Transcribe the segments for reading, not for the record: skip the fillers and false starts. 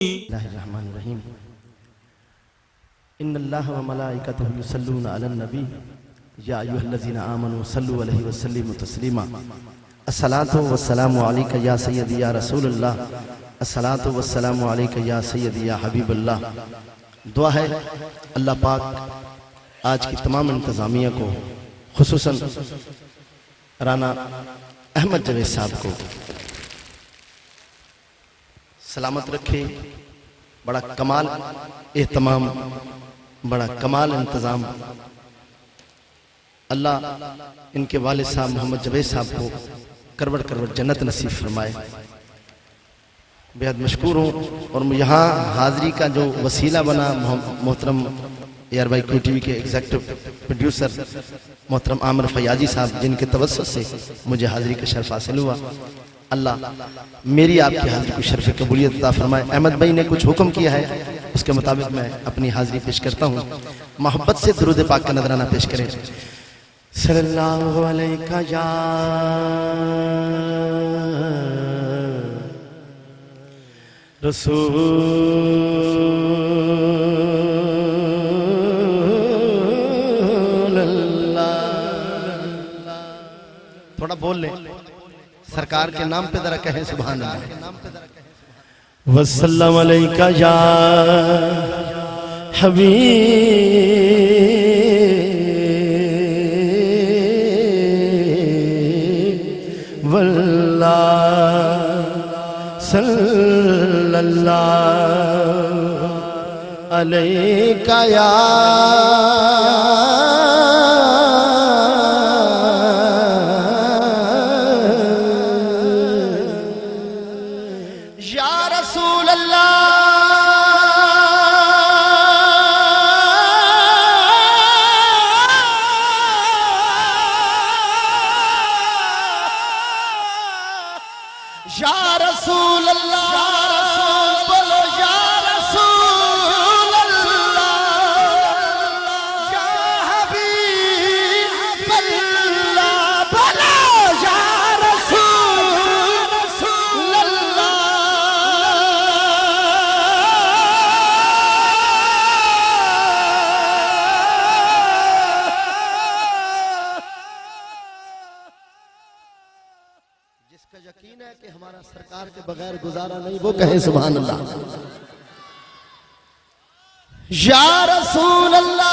اللہ الرحمن الرحیم ان اللہ و ملائکتہ یصلون علی النبی یا ایھا الذین آمنوا صلوا علیہ وسلموا تسلیما الصلاۃ والسلام علیک یا سیدی یا رسول اللہ الصلاۃ والسلام علیک یا سیدی یا حبیب اللہ۔ دعا ہے اللہ پاک آج کی تمام انتظامیہ کو، خصوصاً رانا احمد جاوید صاحب کو سلامت رکھے۔ بڑا کمال اہتمام، بڑا کمال انتظام۔ اللہ ان کے والد صاحب محمد جاوید صاحب کو کروڑ کروڑ جنت نصیب فرمائے۔ بہت مشکور ہوں، اور یہاں حاضری کا جو وسیلہ بنا محترم AR بائی کوئی ٹی وی کے ایگزیکٹو پروڈیوسر محترم عامر فیاضی صاحب، جن کے توسط سے مجھے حاضری کا شرف حاصل ہوا۔ اللہ میری آپ کی حاضری کو شرف قبولیت عطا فرمائے۔ احمد بھائی نے کچھ حکم کیا ہے، اس کے مطابق میں اپنی حاضری پیش کرتا ہوں۔ محبت سے درود پاک کا نذرانہ پیش کریں۔ صلی اللہ علیہ یا رسول اللہ۔ تھوڑا بول لیں، سرکار کے نام پہ ذرا کہیں سبحان اللہ۔ وسلم علیکہ یا حبیب اللہ، صلی اللہ علیکہ یا رسول اللہ، یا رسول اللہ، بولو یا رسول اللہ، یا حبیب اللہ، بولو یا رسول اللہ۔ جس کا یقین ہے کہ ہمارا سرکار کے بغیر گزارا نہیں، وہ کہے سبحان اللہ۔ یا رسول اللہ،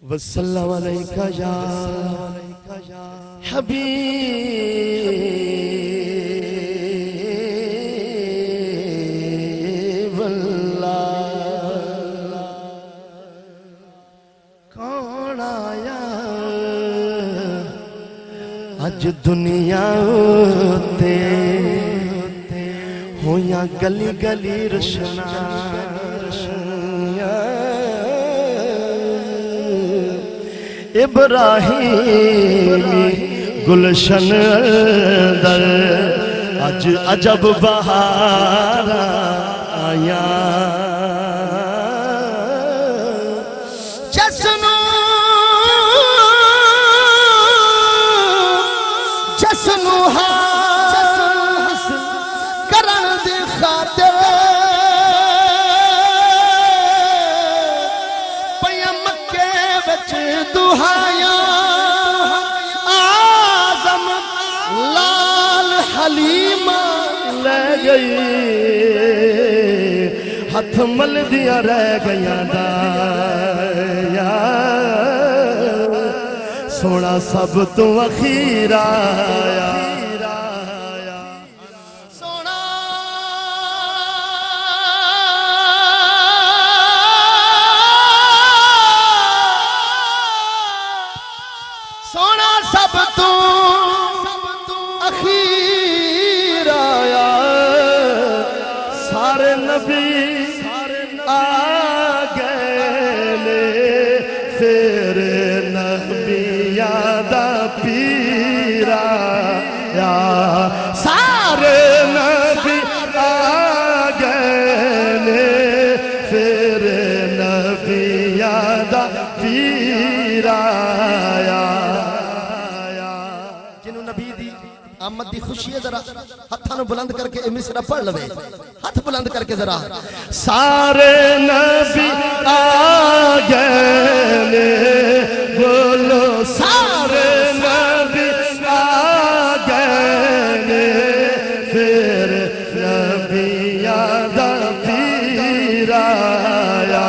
وسلم علیکہ یا حبیب اللہ۔ کون آیا اج دنیا تے، ہویاں گلی گلی روشنائیاں، ابراہیمی گلشن اندر اج عجب بہار آیا۔ جسنو حاصل کرن دی خاطر پیا مکے وچ دہائیاں، آزم لال حلیمہ لے گئی، ہتھ مل دیا رہ گیا دایا، سونا سب تو اخیر آیا۔ سونا سونا سب تو اخیر آیا، سارے نبی آ گئے، پھر نبی دا پیرا یا سارے نبی آ گئے پیر آیا جنہوں نبی دی آمد دی خوشی ہے ذرا ہتھاں نو بلند کر کے مصرع پڑھ لوے ہاتھ بلند کر کے ذرا سارے نبی آگئے بولو سارے نبی آگئے پھر نبیاں دا پیر آیا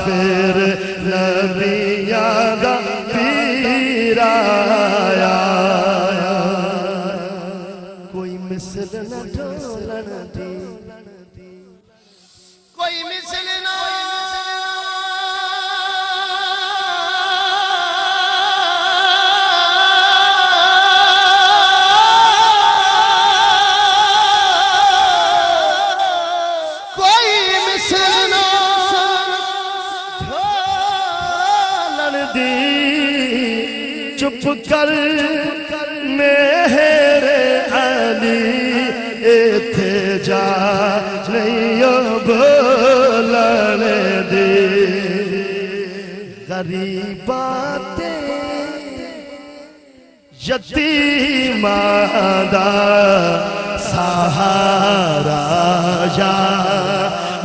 پھر نبیاں دا پیر آیا کوئی مثل نہ ڈھولن دی کوئی مثل نہ کوئی مثل نہ ڈھولن دی چپ کر میرے علی ایتھے جا نہیں بولن دی غریباتیں یتیماں دا سہارا یا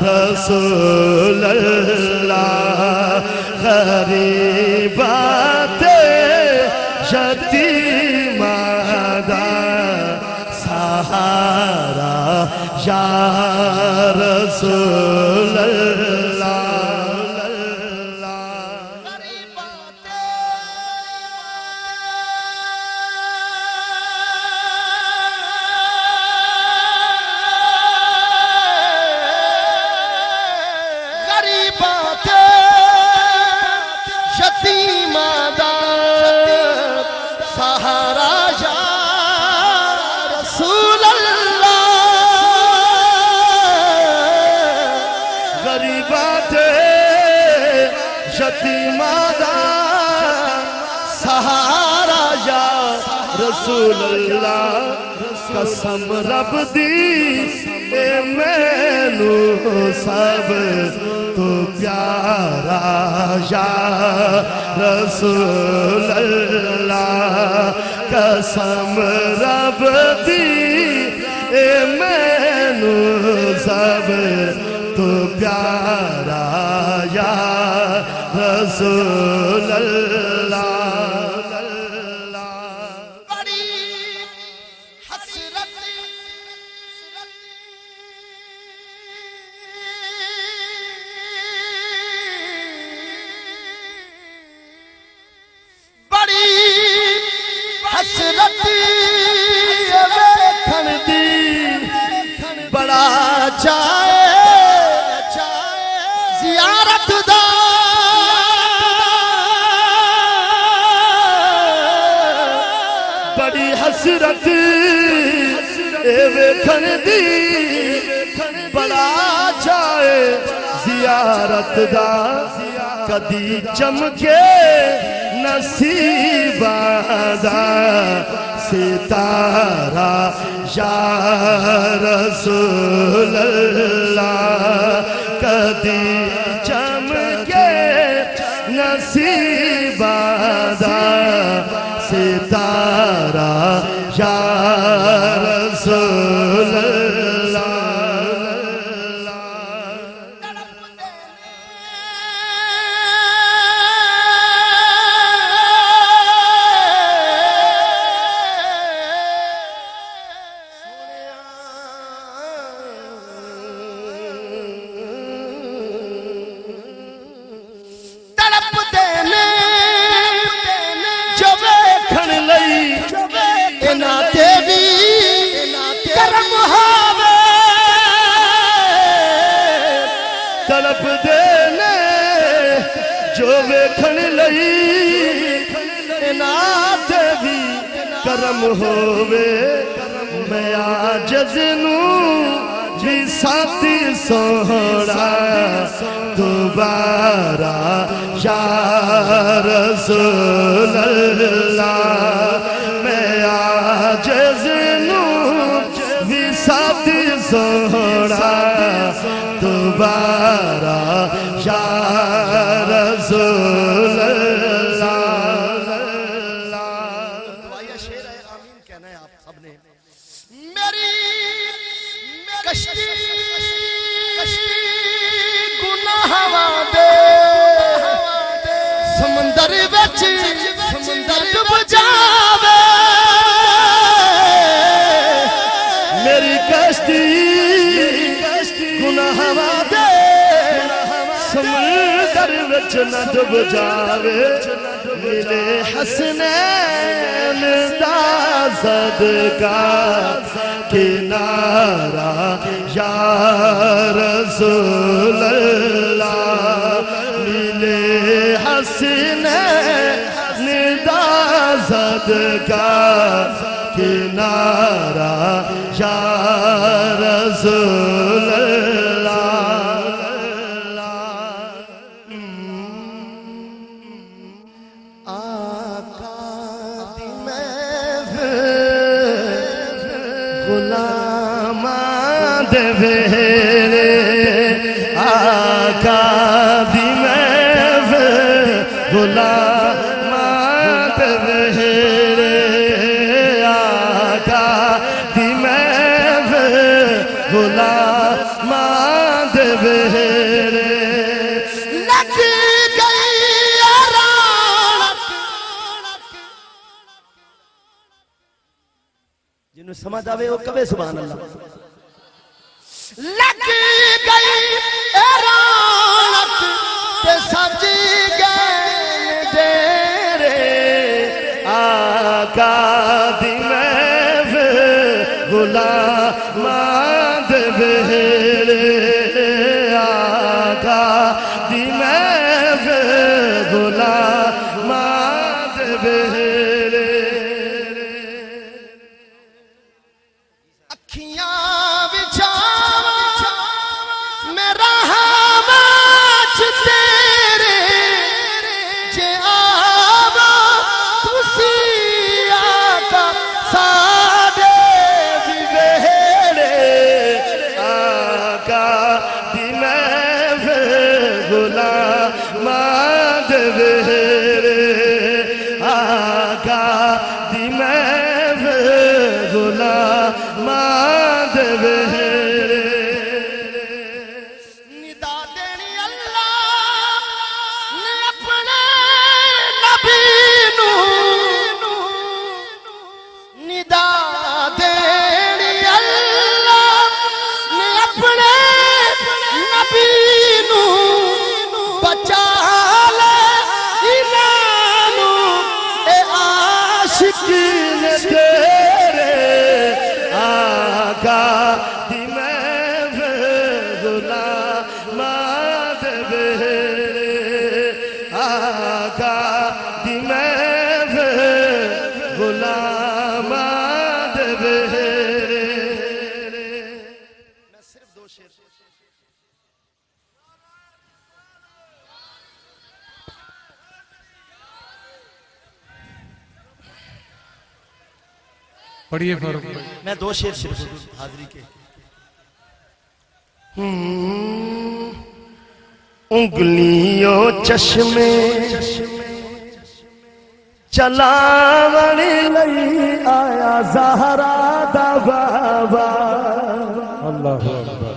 رسول اللہ غریباتیں یتیماں دا سہارا یا رسول اللہ یتیماں دا سہارا یا رسول اللہ غریبات یتیماں دا سہارا یا رسول اللہ قسم رب دی اے مینو سب تو پیارا یا رسول اللہ قسم رب دی اے مینو سب تو پیارا یا رسول اللہ حسرتی ویکھن دی بڑا چاہے زیارت دا بڑی حسرت ویکھن دی بڑا چاہے زیارت دا کدی چمکے نصیباں دا ستارہ یا رسول اللہ کدی چمکے نصیباں دا ستارہ یا رسول اللہ طلب دینے جو ویکھن لئی انات بھی کرم ہووے میں عاجز نوں بھی ساتھی سوڑا دوبارہ یا رسول اللہ میں عاجز نوں بھی ساتھی سوڑا دوبارہ یا رسول رسول اللہ. شعر ہے آمین کہنا ہے آپ سب نے. میری کشتی گناہ دے سمندر وچ سمندر ڈوب جاوے. میری کشتی گناہ دے سمندر وچ نہ ڈوب جاوے. ملے حسنین دا صدقہ کنارہ یا رسول اللہ. ملے حسنین دا صدقہ کنارہ یا رسول اللہ. غلامان دے ویلے آقا دی محفل غلامان دے ویلے آقا دی محفل غلامان دے ویلے لگ گئی رونق. جنہوں سمجھ آوے وہ کبھی سبحان اللہ. لگ گئی رونق تے سج گئے ڈیرے آقا دی محفل غلامان دے ویلے آقا دی محفل غلامان دے ویلے. پڑھیے فاروق بھائی. میں دو شعر صرف حاضری کے. انگلیوں چشمے چلاون لئی آیا زہرا دا بابا. اللہ اکبر.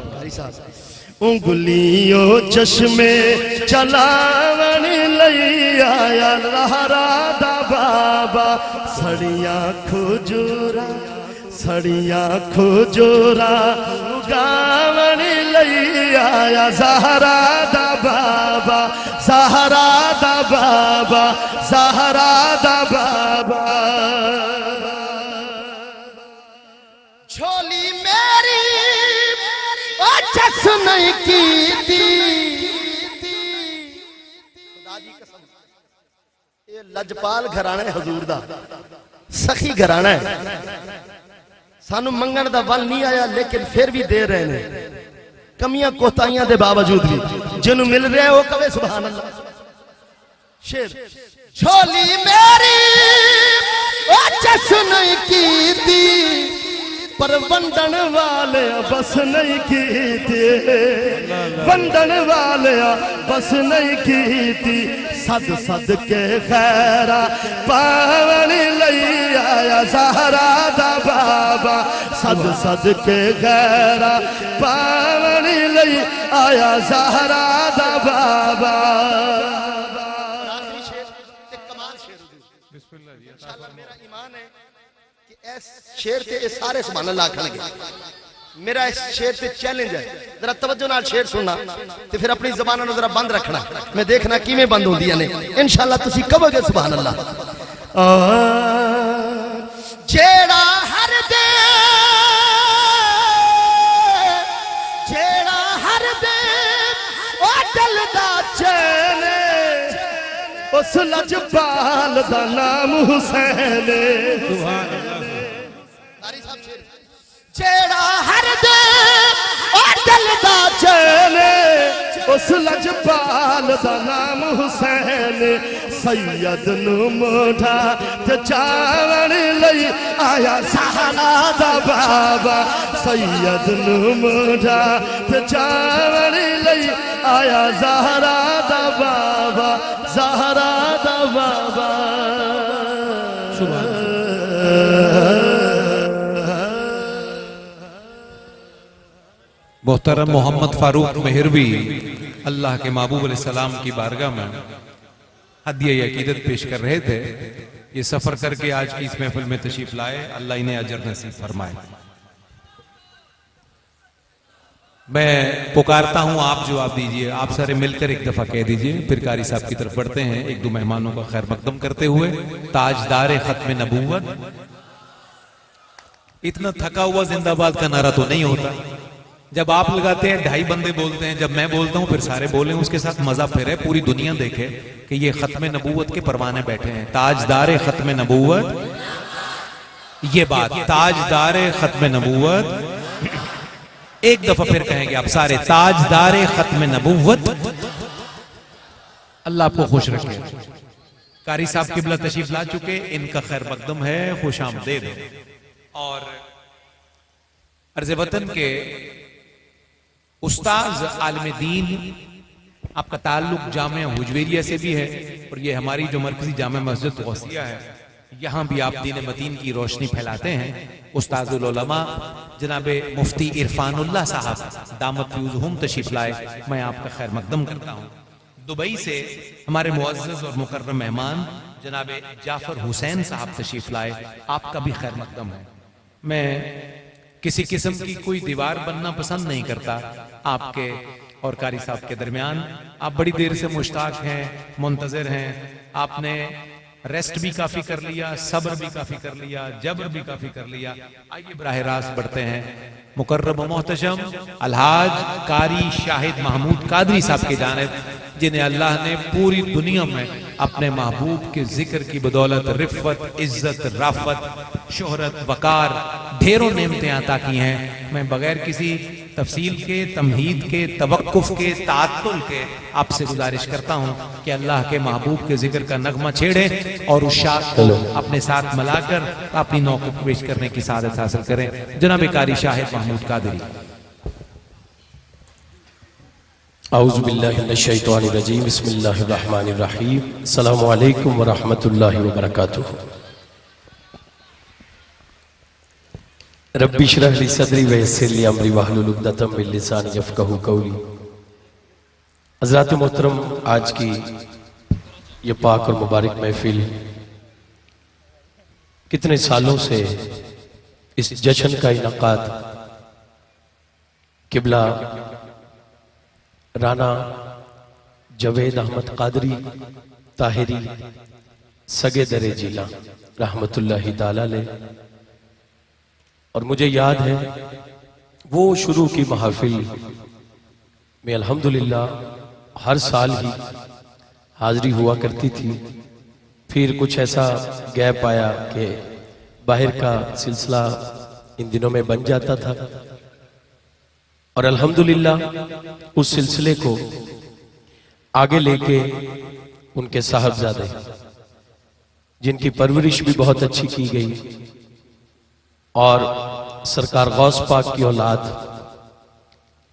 انگلیوں چشمے چلاون لئی آیا زہرا دا بابا. سڑیاں کھجورا اگاون لئی آیا زہرا دا بابا. زہرا دا بابا زہرا دا بابا. جھولی میری چس نہیں کی تھی. خدا دی قسم یہ لجپال گھرانا ہے حضور دا سخی گھرانا ہے. سانو منگن دا ول نہیں آیا لیکن پھر بھی دے رہے ہیں. کمیاں کوتاہیاں دے باوجود بھی جنہوں مل رہے ہیں وہ کہے سبحان اللہ. شیر جھولی میری چس نہیں کی تھی پر ونڈن والے بس نہیں کیتی ونڈن والے بس نہیں کیتی صد صد کے خیرہ پاونی لئی آیا زہرا دا بابا صد صد کے خیرہ پاونی لئی آیا زہرا دا بابا میرا ایمان ہے کہ اس شیر تے سارے سبحان اللہ کھل گئے میرا اس شیر تے چیلنج ہے ذرا توجہ نال شیر سننا تے پھر اپنی زبانوں ذرا بند رکھنا میں دیکھنا کیویں بند ہوندیاں نے انشاءاللہ تسی کہو گے سبحان اللہ جیڑا ہر دے جیڑا ہر دے او دل دا چین اس لجپال دا نام حسین جیڑا ہر دے او دل دا چین اس لجپال دا نام حسین سید نو موڑا تے چاون لئی آیا زہرا دا بابا سید نو موڑا تے چاون لئی آیا زہرا دا بابا زہرا دا بابا محترم محمد فاروق مہروی اللہ کے محبوب علیہ السلام کی بارگاہ میں ہدیہ عقیدت پیش کر رہے تھے یہ سفر کر کے آج کی اس محفل میں تشریف لائے اللہ انہیں اجر نصیب فرمائے میں پکارتا ہوں آپ جواب دیجئے آپ سارے مل کر ایک دفعہ کہہ دیجئے پھر قاری صاحب کی طرف بڑھتے ہیں ایک دو مہمانوں کا خیر مقدم کرتے ہوئے تاجدار ختم نبوت اتنا تھکا ہوا زندہ باد کا نعرہ تو نہیں ہوتا جب آپ لگاتے ہیں 2.5 بندے بولتے ہیں جب میں بولتا ہوں پھر سارے بولیں اس کے ساتھ مزہ پھر ہے پوری دنیا دیکھے کہ یہ ختم نبوت کے پروانے بیٹھے ہیں تاجدار ختم نبوت یہ بات تاجدار ختم نبوت ایک دفعہ پھر کہیں گے آپ سارے تاجدار ختم نبوت اللہ آپ کو خوش رکھے قاری صاحب قبلہ تشریف لا چکے ان کا خیر مقدم ہے خوش آمدید اور عرض وطن کے استاذ عالم دین آپ کا تعلق جامعہ حجویریہ سے بھی ہے اور یہ ہماری جو مرکزی جامع مسجد غوثیہ ہے یہاں بھی آپ دین متین کی روشنی پھیلاتے ہیں استاذ العلماء جناب مفتی عرفان اللہ صاحب دامت فیوزہم تشریف لائے میں آپ کا خیر مقدم کرتا ہوں دبئی سے ہمارے معزز اور مکرم مہمان جناب جعفر حسین صاحب تشریف لائے آپ کا بھی خیر مقدم ہے میں کسی قسم کی کوئی دیوار بننا پسند نہیں کرتا آپ کے اور قاری صاحب کے درمیان آپ بڑی دیر سے مشتاق ہیں منتظر ہیں آپ نے ریسٹ بھی کافی کر لیا صبر بھی کافی کر لیا جبر بھی کافی کر لیا آئیے براہ راست بڑھتے ہیں مکرم و محتشم الحاج قاری شاہد محمود قادری صاحب کی جانب جنہیں اللہ نے پوری دنیا میں اپنے محبوب کے ذکر کی بدولت رفت عزت رافت شہرت وقار ڈھیروں نعمتیں عطا کی ہیں میں بغیر کسی تفصیل کے تمہید کے توقف کے تعطل کے آپ سے گزارش کرتا ہوں کہ اللہ کے محبوب کے ذکر کا نغمہ چھیڑیں اور اس شاعر کو اپنے ساتھ ملا کر اپنی نوقت پیش کرنے کی سعادت حاصل کریں جناب قاری شاہد محمود قادری اعوذ باللہ من الشیطان الرجیم بسم اللہ الرحمن الرحیم السلام علیکم ورحمۃ اللہ وبرکاتہ رب اشرح لی صدری ویسر لی امری واحلل عقدۃ من لسانی یفقہوا قولی حضرات محترم آج کی یہ پاک اور مبارک محفل کتنے سالوں سے اس جشن کا انعقاد قبلہ رانا جوید احمد قادری طاہری سگے در جیلا رحمت اللہ تعالی علیہ اور مجھے یاد ہے وہ شروع کی محافل میں الحمدللہ ہر سال ہی حاضری ہوا کرتی تھی پھر کچھ ایسا گیپ آیا کہ باہر کا سلسلہ ان دنوں میں بن جاتا تھا اور الحمدللہ اس سلسلے کو آگے لے کے ان کے صاحبزادے جن کی پرورش بھی بہت اچھی کی گئی اور سرکار غوث پاک کی اولاد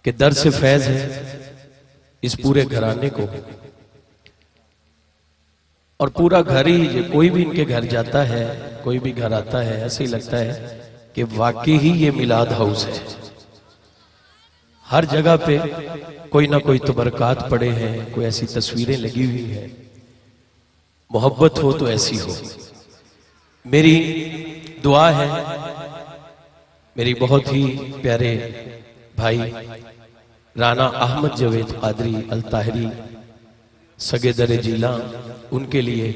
کے در سے فیض ہے اس پورے گھرانے کو، اور پورا گھر ہی، کوئی بھی ان کے گھر جاتا ہے، کوئی بھی گھر آتا ہے، ایسے ہی لگتا ہے کہ واقعی ہی یہ میلاد ہاؤس ہے۔ ہر جگہ پہ کوئی نہ کوئی تبرکات پڑے ہیں، کوئی ایسی تصویریں لگی ہوئی ہیں۔ محبت ہو تو ایسی ہو۔ میری دعا ہے میری بہت ہی پیارے بھائی رانا احمد جاوید قادری الطاہری سگے در جیلاں، ان کے لیے،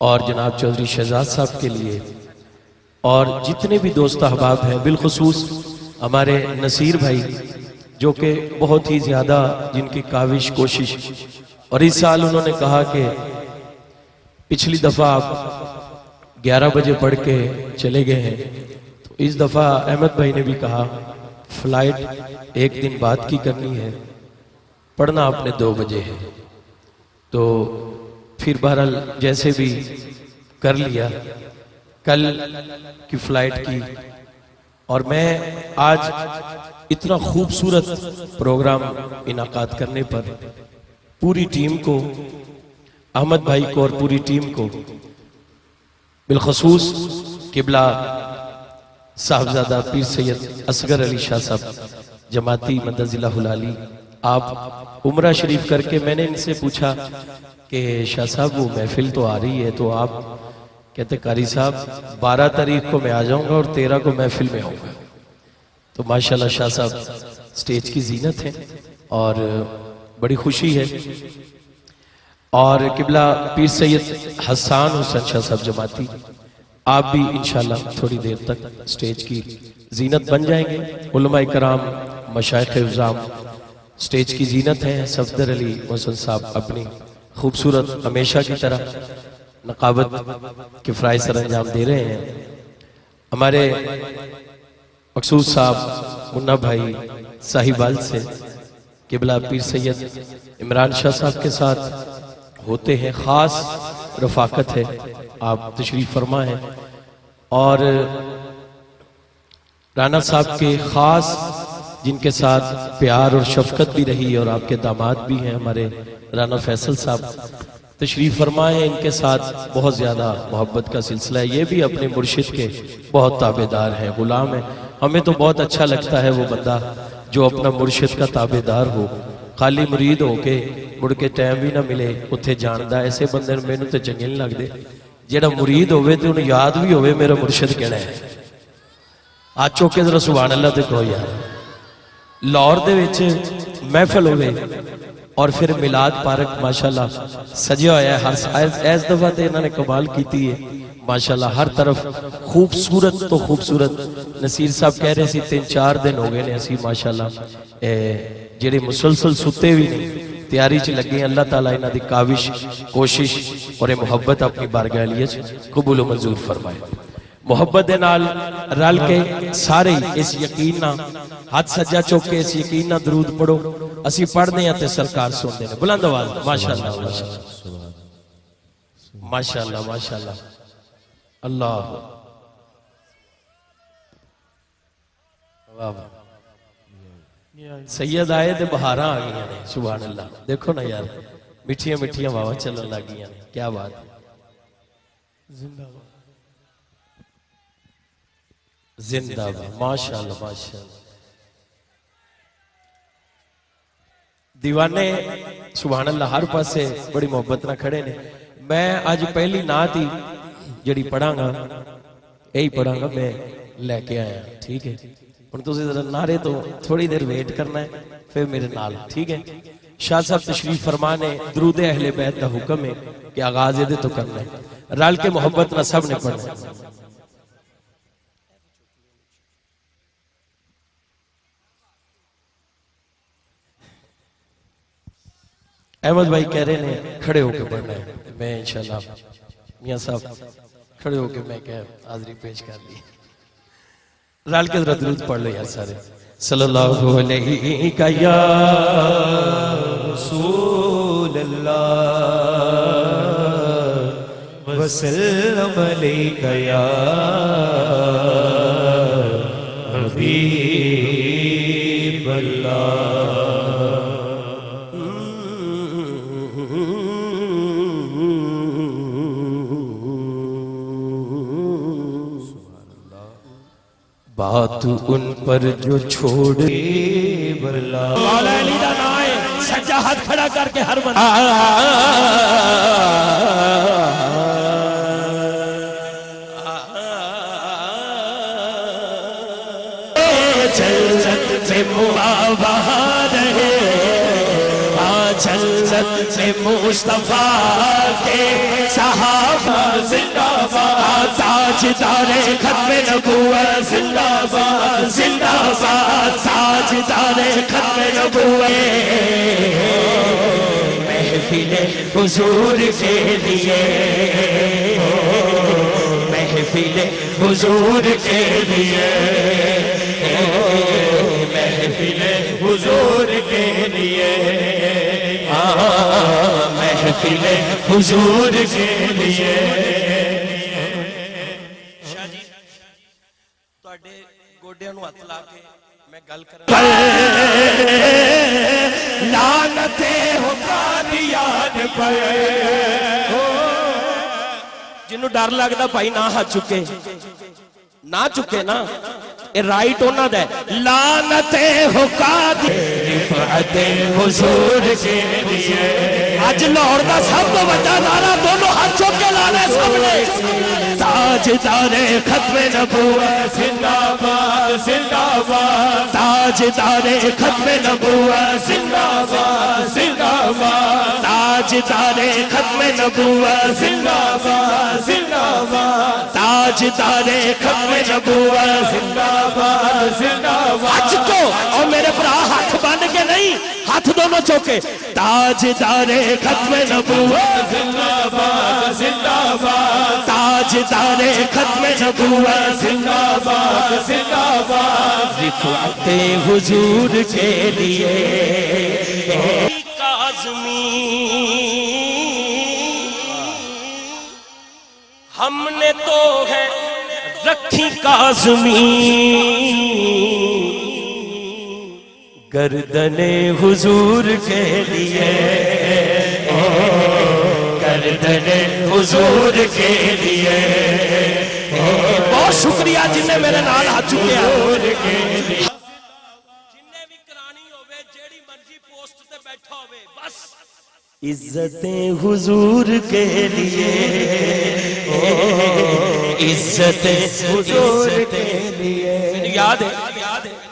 اور جناب چودھری شہزاد صاحب کے لیے، اور جتنے بھی دوست احباب ہیں، بالخصوص ہمارے نصیر بھائی جو کہ بہت ہی زیادہ، جن کی کاوش کوشش، اور اس سال انہوں نے کہا کہ پچھلی دفعہ آپ 11 بجے پڑھ کے چلے گئے ہیں، تو اس دفعہ احمد بھائی نے بھی کہا فلائٹ ایک دن بعد کی کرنی ہے، پڑھنا آپ نے 2 بجے ہے، تو پھر بہرحال جیسے بھی کر لیا، کل کی فلائٹ کی۔ اور میں آج اتنا خوبصورت پروگرام انعقاد کرنے پر پوری ٹیم کو، احمد بھائی کو اور پوری ٹیم کو، بالخصوص قبلہ صاحبزادہ پیر سید اصغر علی شاہ صاحب جماعتی مدد اللہ العالی، آپ عمرہ شریف کر کے، میں نے ان سے پوچھا کہ شاہ صاحب وہ محفل تو آ رہی ہے، تو آپ کہتے قاری صاحب 12 تاریخ کو میں آ جاؤں گا اور 13 کو محفل میں آؤں گا۔ تو ماشاءاللہ شاہ صاحب سٹیج کی زینت ہے اور بڑی خوشی ہے۔ اور قبلہ پیر سید حسان حسین شاہ صاحب جماعتی، آپ بھی انشاءاللہ تھوڑی دیر تک سٹیج کی زینت بن جائیں گے۔ علماء کرام، مشائخ عظام سٹیج کی زینت ہیں۔ صفدر علی محسن صاحب اپنی خوبصورت ہمیشہ کی طرح نقابت کے فرائض سر انجام دے رہے ہیں۔ ہمارے مقصود صاحب منا بھائی صاحبال سے قبلہ پیر سید عمران شاہ صاحب کے ساتھ ہوتے ہیں، خاص رفاقت ہے، آپ تشریف فرما ہیں۔ اور رانا صاحب کے خاص جن کے ساتھ پیار اور شفقت بھی رہی، اور آپ کے داماد بھی ہیں ہمارے رانا فیصل صاحب، تشریف فرمائے، ان کے ساتھ بہت زیادہ محبت کا سلسلہ ہے۔ یہ بھی اپنے مرشد کے بہت تابعدار ہیں، غلام ہیں۔ ہمیں تو بہت اچھا لگتا ہے وہ بندہ جو اپنا مرشد کا تابعدار ہو، خالی مرید ہو کے مڑ کے ٹائم بھی نہ ملے اتھے جاندہ، ایسے بندے میں نے تے چنگے نہیں لگ دے۔ جیڑا مرید ہوئے تے انہیں یاد بھی ہوئے میرا مرشد کہنا ہے۔ آج چوکے ذرا سبحان اللہ تے کہو یار۔ لاہور دے ویچے محفل ہوئے اور پھر میلاد پارک ماشاءاللہ سجیا ہویا ہے، ہر ایس دفعہ تے انہوں نے کمال کیتی ہے ماشاءاللہ، ہر طرف خوبصورت تو خوبصورت۔ نصیر صاحب کہہ رہے سی 3-4 دن ہو گئے نے اسی ماشاءاللہ جڑے مسلسل ستے بھی نہیں، تیاری چ لگے ہیں۔ اللہ تعالیٰ انہاں دی کاوش، کوشش اور محبت اپنی بارگاہ علیہ قبول و منظور فرمائے۔ محبت دے نال رل کے سارے اس یقین نہ ہاتھ سجا چوک کے اس یقین نہ درود پڑھو، اسی پڑھنے ہیں تے سرکار سنتے ہیں۔ بلند آواز ماشاءاللہ ماشاءاللہ ماشاءاللہ اللہ سید آئے تے بہاراں آ گئی ہیں، سبحان اللہ۔ دیکھو نا یار مٹھیاں مٹھیاں واوا چلن لگ گئی ہیں، کیا بات ہے۔ زندہ باد زندہ باد ماشاءاللہ ماشاءاللہ۔ دیوانے سبحان اللہ ہر پاسے بڑی محبت نہ کھڑے نے۔ میں آج پہلی نعت ہی جڑی پڑھاں گا یہی پڑھاں گا، میں لے کے آیا، ٹھیک ہے؟ ان تو ذرا نعرے تو تھوڑی دیر ویٹ کرنا ہے پھر میرے نال، ٹھیک ہے؟ شاہ صاحب تشریف فرمانے درود اہل بیت دا حکم ہے کہ آغاز دے تو کرنا ہے، رل کے محبت نہ سب نے پڑھنا ہے۔ احمد بھائی کہہ رہے ہیں کھڑے ہو کے پڑھنا ہے، میں انشاءاللہ میاں صاحب کھڑے ہو کے میں کہ حاضری پیش کر لی۔ رال کے درود پڑھ لو یار سارے۔ صلی اللہ علیہ یا رسول اللہ وسلم علیہ یا حبیب بات ان پر جو چھوڑے بلا مولا علی دا نام ہے سجا ہاتھ کھڑا کر کے ہر بندہ جلت سے مبابہ رہے جلت سے مصطفیٰ کے صحابہ زندہ باد تاجدار ختم نبوت زندہ باد زندہ باد تاجدار ختم نبوت محفل حضور کے لیے محفل حضور کے لیے محفل حضور کے لیے محفل حضور کے لیے شاہ جی تواڈے گوڈیاں نوں ہتھ لا کے میں گل کراں لعنت ہو قادیان پر جنوں ڈر لگدا بھائی نہ ہاتھ چکے نہ چکے نا اے رائٹ ہونا دے لعنت ہو قادیان رفعت حضور کے لیے آج لاہور دا سب تو بڑا نعرہ دونوں ہاتھ چوک کے لانے سامنے تاجدار ختم نبوت زندہ باد زندہ باد تاجدار ختم نبوت زندہ باد زندہ باد تاجدار ختم نبوت زندہ باد زندہ باد تاجدار ختم نبوت زندہ باد زندہ باد آج کو اور میرے برا ہاتھ بن کے نہیں ہاتھ دونوں چوکے تاجدار ختم نبوت زندہ باد زندہ باد تاجدار ختم نبوت زندہ باد زندہ باد رفعت حضور کے لیے کاظمی ہم نے تو ہے رکھی کاظمی گردن حضور کے لیے گردن حضور کے لیے بہت شکریہ جن نے میرے نال ہاتھ چکے حضور کے لیے جن نے بھی کرانی ہوئے جیڑی مرضی پوسٹ تے بیٹھا ہوئے بس عزتیں حضور کے لیے عزتیں حضور کے لیے یاد ہے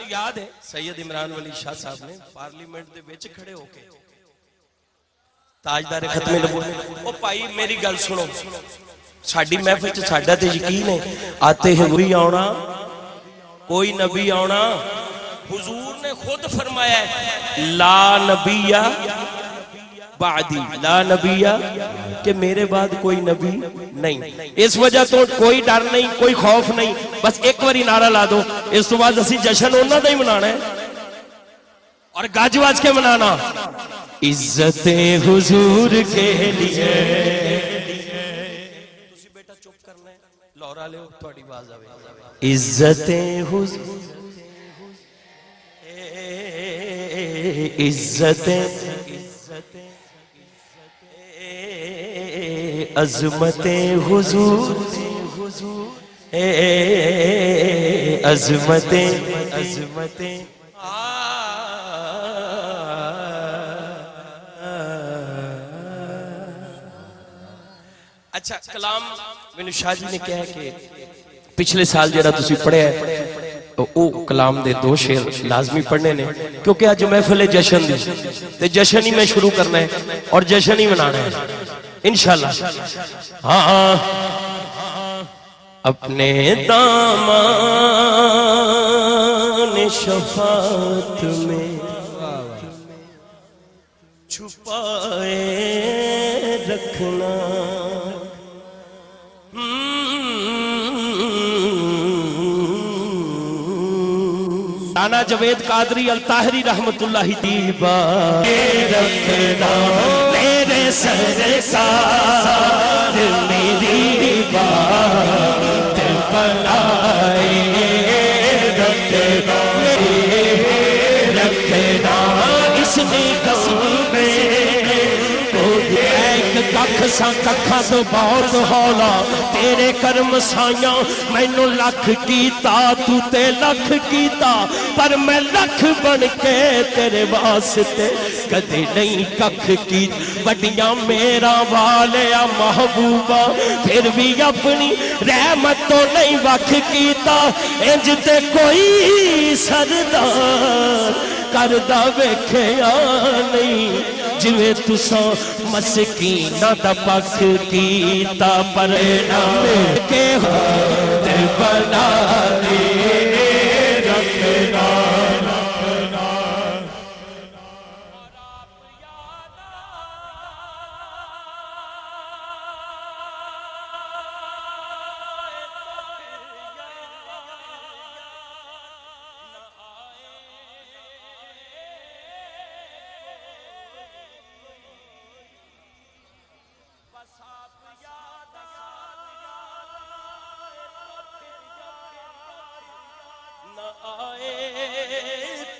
یاد ہے سید عمران ولی شاہ صاحب نے پارلیمنٹ دے وچ کھڑے ہو کے تاجدار ختم نبوت او بھائی میری گل سنو ساڈی محفل وچ ساڈا تے یقین ہے آتے ہیں وہی آنا کوئی نبی آنا حضور نے خود فرمایا ہے لا نبی بعدی لا نبی کہ میرے بعد کوئی نبی نہیں اس وجہ تو کوئی ڈر نہیں کوئی خوف نہیں بس ایک باری نعرہ لا دو اس تو بعد اسی جشن انہاں دا ہی منانا ہے اور گاج واج کے منانا عزت حضور کے لیے تسی بیٹا چپ کرنا ہے لورا لے تہاڈی آواز آوے عزت حضور عزت عظمت حضور عظمت عظمت اچھا کلام میں شاہ جی نے کہا کہ پچھلے سال جڑا تسی پڑھیا ہے او کلام دے دو شعر لازمی پڑھنے نے کیونکہ آج محفل جشن دی تے جشن ہی میں شروع کرنا ہے اور جشن ہی منانا ہے انشاءاللہ ہاں اپنے دامان شفاعت میں چھپائے رکھنا رانا جوید قادری الطاہری رحمت اللہ دیبا رکھنا میرے سرکار میری بات بنائے رکھنا رسمی کلمے ایک ککھ سا ککھاں تو بہت ہولا تیرے کرم سائیاں مینوں لکھ کیتا تو تے لکھ کیتا پر میں لکھ بن کے تیرے واسطے کدی نہیں ککھ کی وڈیاں میرا والیا محبوبہ پھر بھی اپنی رحمت تو نہیں وکھ کیتا انج تے کوئی سردار کردہ ویکھیا نہیں جویں تساں مسکیناں دا پکھ کیتا پر نام کے ہاتھ بنا دے رکھنا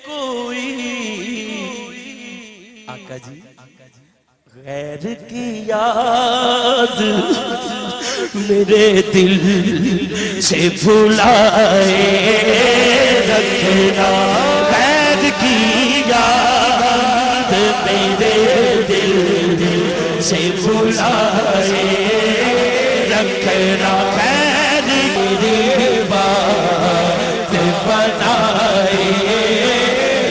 کوئی آقا جی غیر کی یاد میرے دل سے بھلائے رکھنا غیر کی یاد میرے دل سے بھلائے رکھنا غیر کی بات بنائے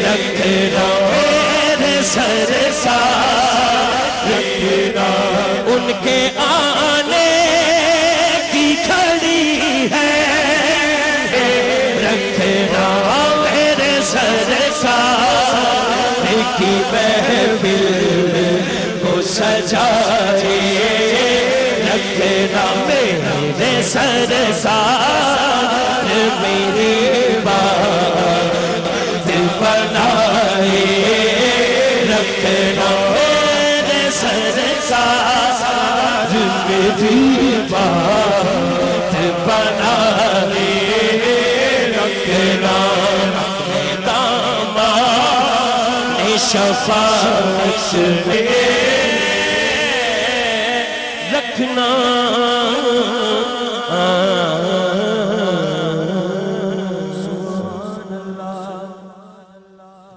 رکھنا میرے سر سار رکھنا ان کے آنے کی کھڑی ہے رکھنا میرے سر سار کی محفل کو سجائے رکھنا میرے سر سار میری بات بنائے رکھنا میرے سر سار میری بات بنائے رکھنا دامان شفاعت میں رکھنا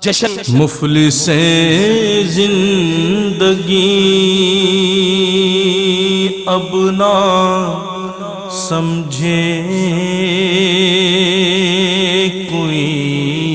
جشن مفلس زندگی اب نہ سمجھے